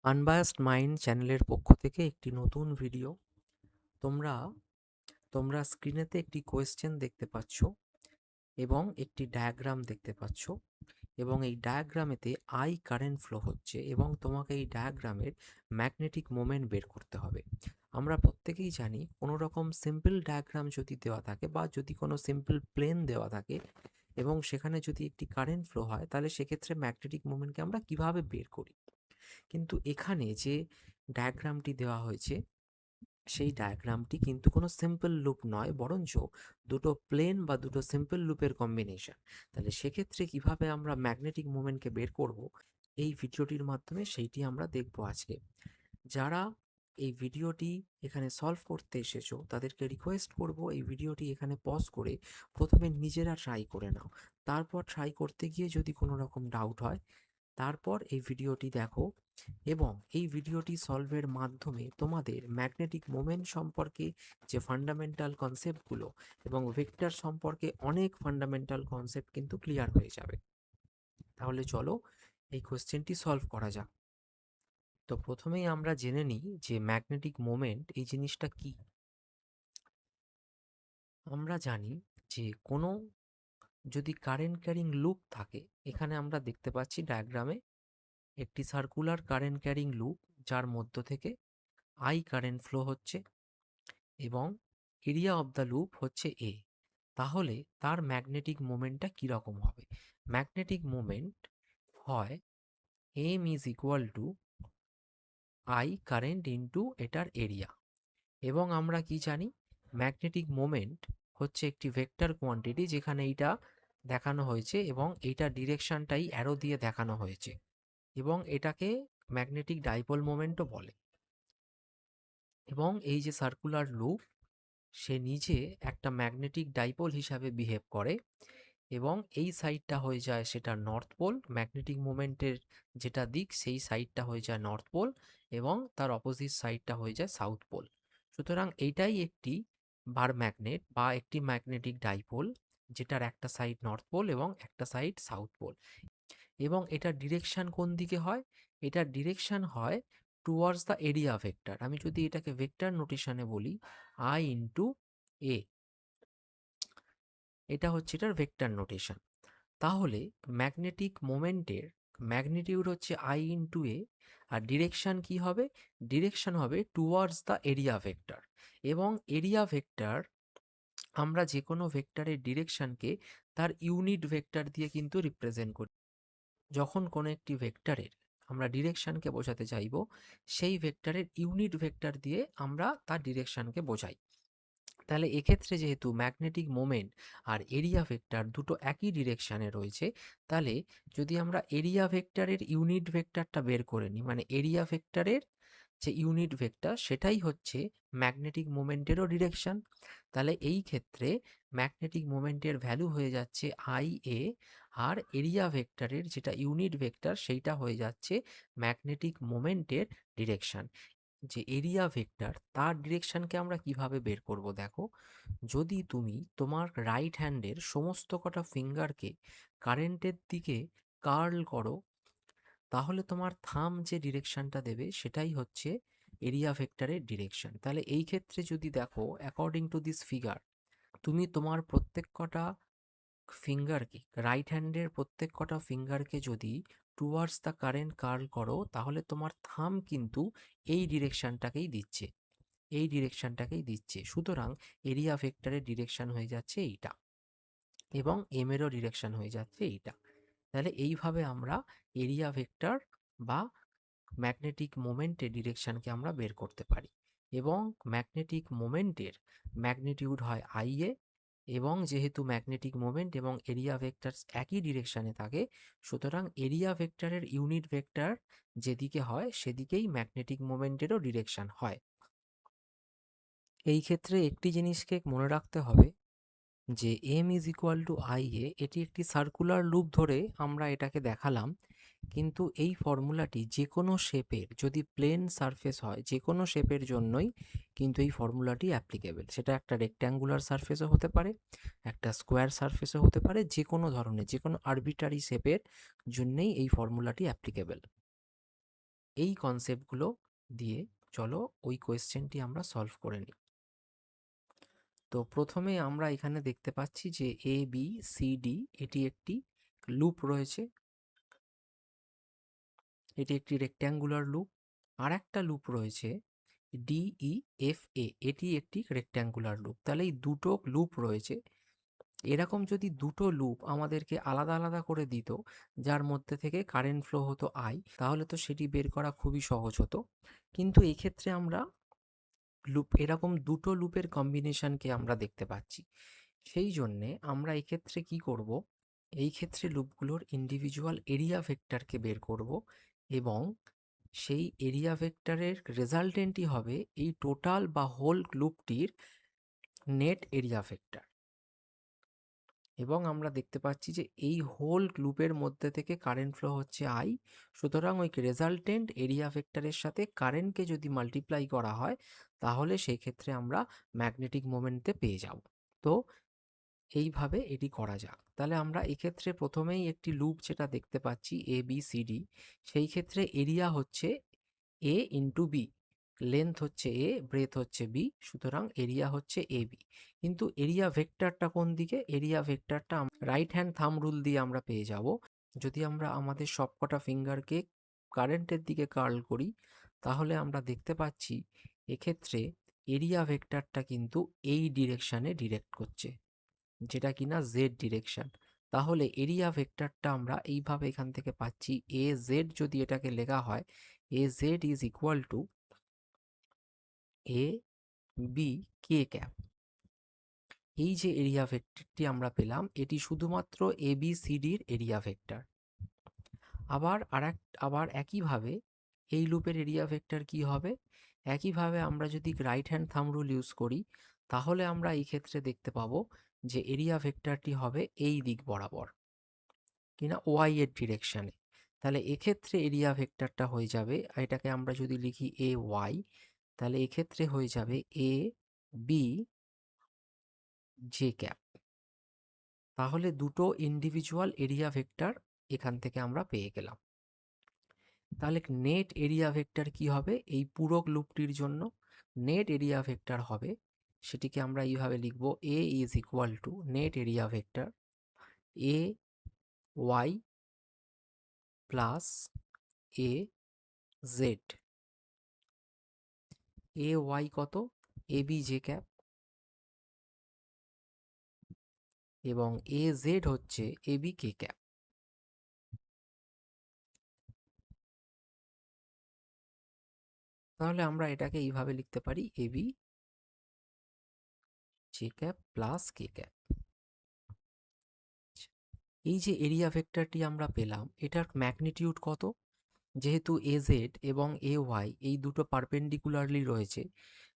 Unbiased mind চ্যানেলের পক্ষ থেকে একটি নতুন ভিডিও। তোমরা তোমরা স্ক্রিনেতে একটি কোয়েশ্চেন দেখতে পাচ্ছ এবং একটি ডায়াগ্রাম দেখতে পাচ্ছ এবং এই ডায়াগ্রামেতে আই কারেন্ট ফ্লো হচ্ছে এবং তোমাকে এই ডায়াগ্রামের ম্যাগনেটিক মোমেন্ট বের করতে হবে। আমরা প্রত্যেকেই জানি কোনো রকম সিম্পল ডায়াগ্রাম যদি দেওয়া থাকে বা যদি কোনো সিম্পল প্লেন দেওয়া থাকে এবং সেখানে যদি একটি কারেন্ট ফ্লো হয়, তাহলে সেক্ষেত্রে ম্যাগনেটিক মোমেন্টকে আমরা কিভাবে বের করি। কিন্তু এখানে যে ডায়াগ্রামটি দেওয়া হয়েছে, সেই ডায়াগ্রামটি কিন্তু কোনো সিম্পল লুপ নয়, বরঞ্চ দুটো প্লেন বা দুটো সিম্পল লুপের কম্বিনেশন। তাহলে সেক্ষেত্রে কিভাবে আমরা ম্যাগনেটিক মোমেন্টকে বের করব, এই ভিডিওটির মাধ্যমে সেইটি আমরা দেখব আজকে। যারা এই ভিডিওটি এখানে সলভ করতে এসেছো, তাদেরকে রিকোয়েস্ট করব এই ভিডিওটি এখানে পজ করে প্রথমে নিজেরা ট্রাই করে নাও। তারপর ট্রাই করতে গিয়ে যদি কোনো রকম ডাউট হয়, তারপর এই ভিডিওটি দেখো এবং এই ভিডিওটি সলভের মাধ্যমে তোমাদের ম্যাগনেটিক মোমেন্ট সম্পর্কে যে ফান্ডামেন্টাল কনসেপ্টগুলো এবং ভেক্টর সম্পর্কে অনেক ফান্ডামেন্টাল কনসেপ্ট কিন্তু ক্লিয়ার হয়ে যাবে। তাহলে চলো এই কোশ্চেনটি সলভ করা যাক। তো প্রথমেই আমরা জেনে নিই যে ম্যাগনেটিক মোমেন্ট এই জিনিসটা কি। আমরা জানি যে কোনো যদি কারেন্ট ক্যারিং লুপ থাকে, এখানে আমরা দেখতে পাচ্ছি ডায়াগ্রামে একটি সার্কুলার কারেন্ট ক্যারিং লুপ, যার মধ্য থেকে আই কারেন্ট ফ্লো হচ্ছে এবং এরিয়া অফ দ্য লুপ হচ্ছে এ। তাহলে তার ম্যাগনেটিক মোমেন্টটা কীরকম হবে? ম্যাগনেটিক মোমেন্ট হয় M is equal to I current into এটার এরিয়া। এবং আমরা কি জানি, ম্যাগনেটিক মোমেন্ট হচ্ছে একটি ভেক্টর কোয়ান্টিটি, যেখানে এইটা দেখানো হয়েছে এবং এইটার ডিরেকশনটাই অ্যারো দিয়ে দেখানো হয়েছে এবং এটাকে ম্যাগনেটিক ডাইপোল মোমেন্টও বলে। এবং এই যে সার্কুলার লুপ, সে নিজে একটা ম্যাগনেটিক ডাইপোল হিসাবে বিহেভ করে এবং এই সাইডটা হয়ে যায় সেটা নর্থ পোল। ম্যাগনেটিক মোমেন্টের যেটা দিক, সেই সাইডটা হয়ে যায় নর্থ পোল এবং তার অপোজিট সাইডটা হয়ে যায় সাউথ পোল। সুতরাং এইটাই একটি বার ম্যাগনেট বা একটি ম্যাগনেটিক ডাইপোল, যেটার একটা সাইড নর্থ পোল এবং একটা সাইড সাউথ পোল। এবং এটার ডিরেকশন কোন দিকে হয়? এটার ডিরেকশন হয় টুয়ার্ডস দ্য এরিয়া ভেক্টর। আমি যদি এটাকে ভেক্টর নোটেশনে বলি, আই ইন্টু এ, এটা হচ্ছে এটার ভেক্টর নোটেশন। তাহলে ম্যাগনেটিক মোমেন্টের ম্যাগনিটিউড হচ্ছে আই ইন্টু এ, আর ডিরেকশন কি হবে? ডিরেকশন হবে টুয়ার্ডস দ্য এরিয়া ভেক্টর। এবং এরিয়া ভেক্টর, আমরা যে কোনো ভেক্টরের ডিরেকশনকে তার ইউনিট ভেক্টর দিয়ে কিন্তু রিপ্রেজেন্ট করি। যখন কোনো একটি ভেক্টরের আমরা ডিরেকশনকে বোঝাতে চাইব, সেই ভেক্টরের ইউনিট ভেক্টর দিয়ে আমরা তার ডিরেকশনকে বোঝাই। তাহলে এক্ষেত্রে যেহেতু ম্যাগনেটিক মোমেন্ট আর এরিয়া ভেক্টর দুটো একই ডিরেকশানে রয়েছে, তাহলে যদি আমরা এরিয়া ভেক্টরের ইউনিট ভেক্টরটা বের করে নিই, মানে এরিয়া ভেক্টরের যে ইউনিট ভেক্টর সেটাই হচ্ছে ম্যাগনেটিক মোমেন্টেরও ডিরেকশন, তাহলে এই ক্ষেত্রে ম্যাগনেটিক মোমেন্টের ভ্যালু হয়ে যাচ্ছে আই এ, আর এরিয়া ভেক্টরের যেটা ইউনিট ভেক্টর সেইটা হয়ে যাচ্ছে ম্যাগনেটিক মোমেন্টের ডিরেকশন। যে এরিয়া ভেক্টর, তার ডিরেকশনকে আমরা কিভাবে বের করব দেখো। যদি তুমি তোমার রাইট হ্যান্ডের সমস্ত কটা ফিঙ্গারকে কারেন্টের দিকে কার্ল করো, তাহলে তোমার থাম যে ডিরেকশনটা দেবে সেটাই হচ্ছে এরিয়া ভেক্টরের ডিরেকশন। তাহলে এই ক্ষেত্রে যদি দেখো, অ্যাকর্ডিং টু দিস ফিগার, তুমি তোমার প্রত্যেক কটা ফিঙ্গারকে, রাইট হ্যান্ডের প্রত্যেক কটা ফিঙ্গারকে যদি টুয়ার্ডস দ্য কারেন্ট কার্ল করো, তাহলে তোমার থাম কিন্তু এই ডিরেকশনটাকেই দিচ্ছে, এই ডিরেকশনটাকেই দিচ্ছে। সুতরাং এরিয়া ভেক্টরের ডিরেকশন হয়ে যাচ্ছে এইটা এবং এম এরও ডিরেকশন হয়ে যাচ্ছে এইটা। তাহলে এইভাবে আমরা এরিয়া ভেক্টর বা ম্যাগনেটিক মোমেন্টের ডিরেকশনকে আমরা বের করতে পারি। এবং ম্যাগনেটিক মোমেন্টের ম্যাগনিটিউড হয় আই এ, এবং যেহেতু ম্যাগনেটিক মোমেন্ট এবং এরিয়া ভেক্টর একই ডিরেকশনে থাকে, সুতরাং এরিয়া ভেক্টরের ইউনিট ভেক্টর যেদিকে হয় সেদিকেই ম্যাগনেটিক মোমেন্টেরও ডিরেকশন হয়। এই ক্ষেত্রে একটি জিনিসকে মনে রাখতে হবে যে M is equal to I A, এটি একটি সার্কুলার লুপ ধরে আমরা এটাকে দেখালাম, কিন্তু এই ফর্মুলাটি যে কোনো শেপের, যদি প্লেন সারফেস হয় যে কোনো শেপের জন্যই কিন্তু এই ফর্মুলাটি অ্যাপ্লিকেবল। সেটা একটা রেক্ট্যাঙ্গুলার সারফেসও হতে পারে, একটা স্কোয়ার সারফেসও হতে পারে, যে কোনো ধরনের যে কোনো আরবিটারি শেপের জন্যই এই ফর্মুলাটি অ্যাপ্লিকেবল। এই কনসেপ্টগুলো দিয়ে চলো ওই কোয়েশ্চেনটি আমরা সলভ করে নিই। তো প্রথমে আমরা এখানে দেখতে পাচ্ছি যে এ বি সি ডি এটি একটি লুপ রয়েছে, এটি একটি রেক্ট্যাঙ্গুলার লুপ। আর একটা লুপ রয়েছে ডিই এফ এ, এটি একটি রেক্ট্যাঙ্গুলার লুপ। তাহলে এই দুটো লুপ রয়েছে। এরকম যদি দুটো লুপ আমাদেরকে আলাদা আলাদা করে দিত, যার মধ্যে থেকে কারেন্ট ফ্লো হতো আই, তাহলে তো সেটি বের করা খুবই সহজ হতো। কিন্তু এক্ষেত্রে আমরা এরকম দুটো লুপের কম্বিনেশনকে আমরা দেখতে পাচ্ছি। সেই জন্যে আমরা এক্ষেত্রে কি করব, এই ক্ষেত্রে লুপগুলোর ইন্ডিভিজুয়াল এরিয়া ভেক্টরকে বের করব এবং সেই এরিয়া ভেক্টরের রেজাল্টেন্টই হবে এই টোটাল বা হোল লুপটির নেট এরিয়া ভেক্টর। এবং আমরা দেখতে পাচ্ছি যে এই হোল লুপের মধ্যে থেকে কারেন্ট ফ্লো হচ্ছে আই, সুতরাং ওই রেজাল্টেন্ট এরিয়া ভেক্টরের সাথে কারেন্টকে যদি মাল্টিপ্লাই করা হয় তাহলে সেই ক্ষেত্রে আমরা ম্যাগনেটিক মোমেন্টে পেয়ে যাব। তো এইভাবে এটি করা যাক। তাহলে আমরা এক্ষেত্রে প্রথমেই একটি লুপ যেটা দেখতে পাচ্ছি এ বি সি ডি, সেই ক্ষেত্রে এরিয়া হচ্ছে এ ইন্টু বি, লেন্থ হচ্ছে এ, ব্রেথ হচ্ছে বি, সুতরাং এরিয়া হচ্ছে এ বি। কিন্তু এরিয়া ভেক্টরটা কোন দিকে? Area vector right hand thumb rule দিয়ে আমরা পেয়ে যাব। যদি আমরা আমাদের সবকটা ফিঙ্গারকে কারেন্টের দিকে কার্ল করি তাহলে আমরা দেখতে পাচ্ছি এক্ষেত্রে এরিয়া ভেক্টরটা কিন্তু এই ডিরেকশানে ডিরেক্ট করছে, যেটা কিনা জেড ডিরেকশন। তাহলে এরিয়া ভেক্টরটা আমরা এইভাবে এখান থেকে পাচ্ছি, এ জেড যদি এটাকে লেখা হয়, A Z is equal to A B K cap. এই যে এরিয়া ভেক্টরটি আমরা পেলাম এটি শুধুমাত্র এ বি সি ডির এরিয়া ভেক্টর। আবার একইভাবে এই লুপের এরিয়া ভেক্টর কি হবে? একইভাবে আমরা যদি right hand thumb rule use করি তাহলে আমরা এই ক্ষেত্রে দেখতে পাবো যে এরিয়া ভেক্টরটি হবে এই দিক বরাবর, কিনা ওয়াই এর ডিরেকশানে। তাহলে এক্ষেত্রে এরিয়া ভেক্টরটা হয়ে যাবে, এটাকে আমরা যদি লিখি এ ওয়াই, তাহলে এক্ষেত্রে হয়ে যাবে এ বি জে ক্যাপ। তাহলে দুটো ইন্ডিভিজুয়াল এরিয়া ভেক্টর এখান থেকে আমরা পেয়ে গেলাম। তাহলে নেট এরিয়া ভেক্টর কি হবে এই পুরো লুপটির জন্য? নেট এরিয়া ভেক্টর হবে, সেটিকে আমরা এইভাবে লিখব, A is equal to net area vector A Y plus A Z. A Y কত? এ বি জে ক্যাপ, এবং এ জেড হচ্ছে এ বি কে ক্যাপ। তাহলে আমরা এটাকে এইভাবে লিখতে পারি, A B J cap plus K cap. এই যে এরিয়া ভেক্টরটি আমরা পেলাম এটার ম্যাগনিটিউড কত? যেহেতু এ জেড এবং এ ওয়াই এই দুটো পারপেন্ডিকুলারলি রয়েছে,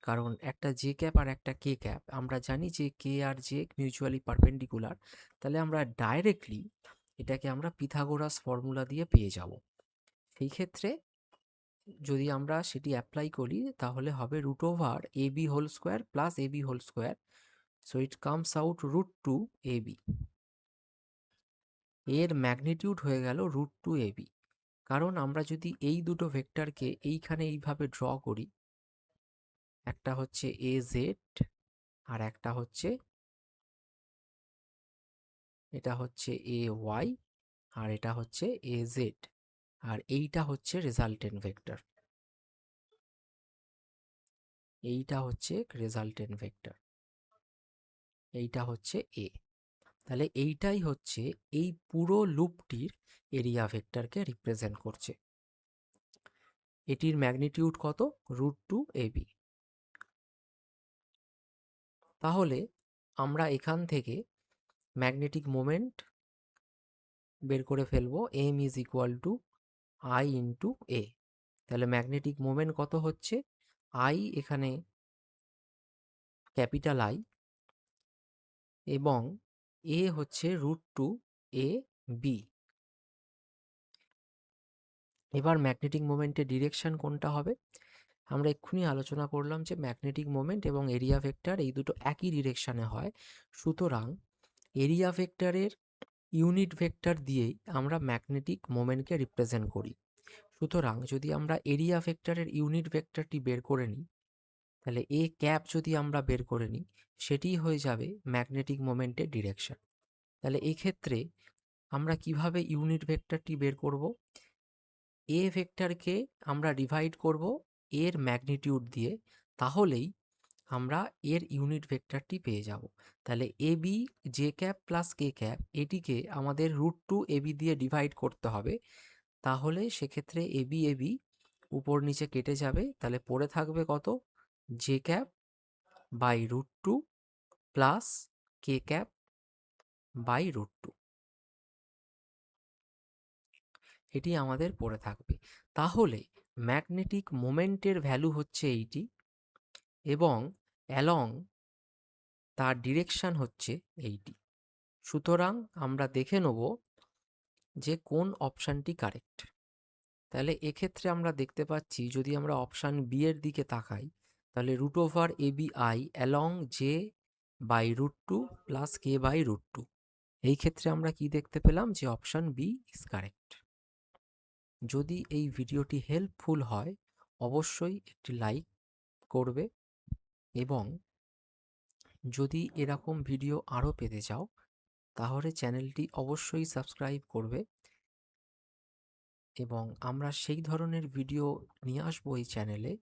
কারণ একটা জে ক্যাপ আর একটা কে ক্যাপ, আমরা জানি যে কে আর জে মিউচুয়ালি পারপেন্ডিকুলার, তাহলে আমরা ডাইরেক্টলি এটাকে আমরা পিথাগোরাস ফর্মুলা দিয়ে পেয়ে যাব। সেই ক্ষেত্রে যদি আমরা সেটি অ্যাপ্লাই করি তাহলে হবে root over A B whole square plus A B whole square, so it comes out root two A B. এর ম্যাগনিটিউড হয়ে গেল রুট টু এ বি। কারণ আমরা যদি এই দুটো ভেক্টরকে এইখানে এইভাবে ড্র করি, একটা হচ্ছে এ জেড আর একটা হচ্ছে, এটা হচ্ছে এ ওয়াই আর এটা হচ্ছে এ জেড, আর এইটা হচ্ছে রেজাল্টেন্ট ভেক্টর, এইটা হচ্ছে রেজাল্টেন্ট ভেক্টর, এইটা হচ্ছে এ। তাহলে এইটাই হচ্ছে এই পুরো লুপটির এরিয়া ভেক্টরকে রিপ্রেজেন্ট করছে। এটির ম্যাগনিটিউড কত? Root two A B. তাহলে আমরা এখান থেকে ম্যাগনেটিক মোমেন্ট বের করে ফেলবো, M is equal to I into A. তাহলে ম্যাগনেটিক মোমেন্ট কত হচ্ছে? আই এখানে ক্যাপিটাল আই এবং এ হচ্ছে রুট টু এ বি। এবার ম্যাগনেটিক মোমেন্টের ডিরেকশন কোনটা হবে? আমরা এক্ষুনি আলোচনা করলাম যে ম্যাগনেটিক মোমেন্ট এবং এরিয়া ভেক্টর এই দুটো একই ডিরেকশনে হয়, সুতরাং এরিয়া ভেক্টরের ইউনিট ভেক্টর দিয়েই আমরা ম্যাগনেটিক মোমেন্টকে রিপ্রেজেন্ট করি। সুতরাং যদি আমরা এরিয়া ভেক্টরের ইউনিট ভেক্টরটি বের করে নিই, তাহলে এ ক্যাপ যদি আমরা বের করে নিই, সেটিই হয়ে যাবে ম্যাগনেটিক মোমেন্টের ডিরেকশন। তাহলে এক্ষেত্রে আমরা কিভাবে ইউনিট ভেক্টরটি বের করব? এ ভেক্টরকে আমরা ডিভাইড করব এর ম্যাগনিটিউড দিয়ে, তাহলেই আমরা এর ইউনিট ভেক্টরটি পেয়ে যাব। তাহলে A B J cap plus K cap এটিকে আমাদের √2 এবি দিয়ে ডিভাইড করতে হবে। তাহলে সেক্ষেত্রে এবি উপর নিচে কেটে যাবে, তাহলে পড়ে থাকবে কত? J cap by √2 plus K cap by √2, এটি আমাদের পড়ে থাকবে। তাহলে ম্যাগনেটিক মোমেন্টের ভ্যালু হচ্ছে এইটি, এবং অ্যালং তার ডিরেকশন হচ্ছে এইটি। সুতরাং আমরা দেখে নেব যে কোন অপশানটি কারেক্ট। তাহলে এক্ষেত্রে আমরা দেখতে পাচ্ছি, যদি আমরা অপশান বি এর দিকে তাকাই, তাহলে √এবি/আই along J by √2 plus K by √2। এই ক্ষেত্রে আমরা কি দেখতে পেলাম? যে অপশান বি ইজ কারেক্ট। যদি এই ভিডিওটি হেল্পফুল হয়, অবশ্যই একটি লাইক করবে, এবং যদি এরকম ভিডিও আরও পেতে চাও, তাহলে চ্যানেলটি অবশ্যই সাবস্ক্রাইব করবে, এবং আমরা সেই ধরনের ভিডিও নিয়ে আসবো এই চ্যানেলে,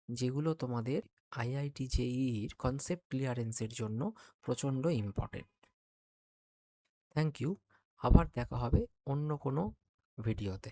যেগুলো তোমাদের আইআইটি জেইইর কনসেপ্ট ক্লিয়ারেন্সের জন্য প্রচণ্ড ইম্পর্টেন্ট। Thank you. আবার দেখা হবে অন্য কোনো ভিডিওতে।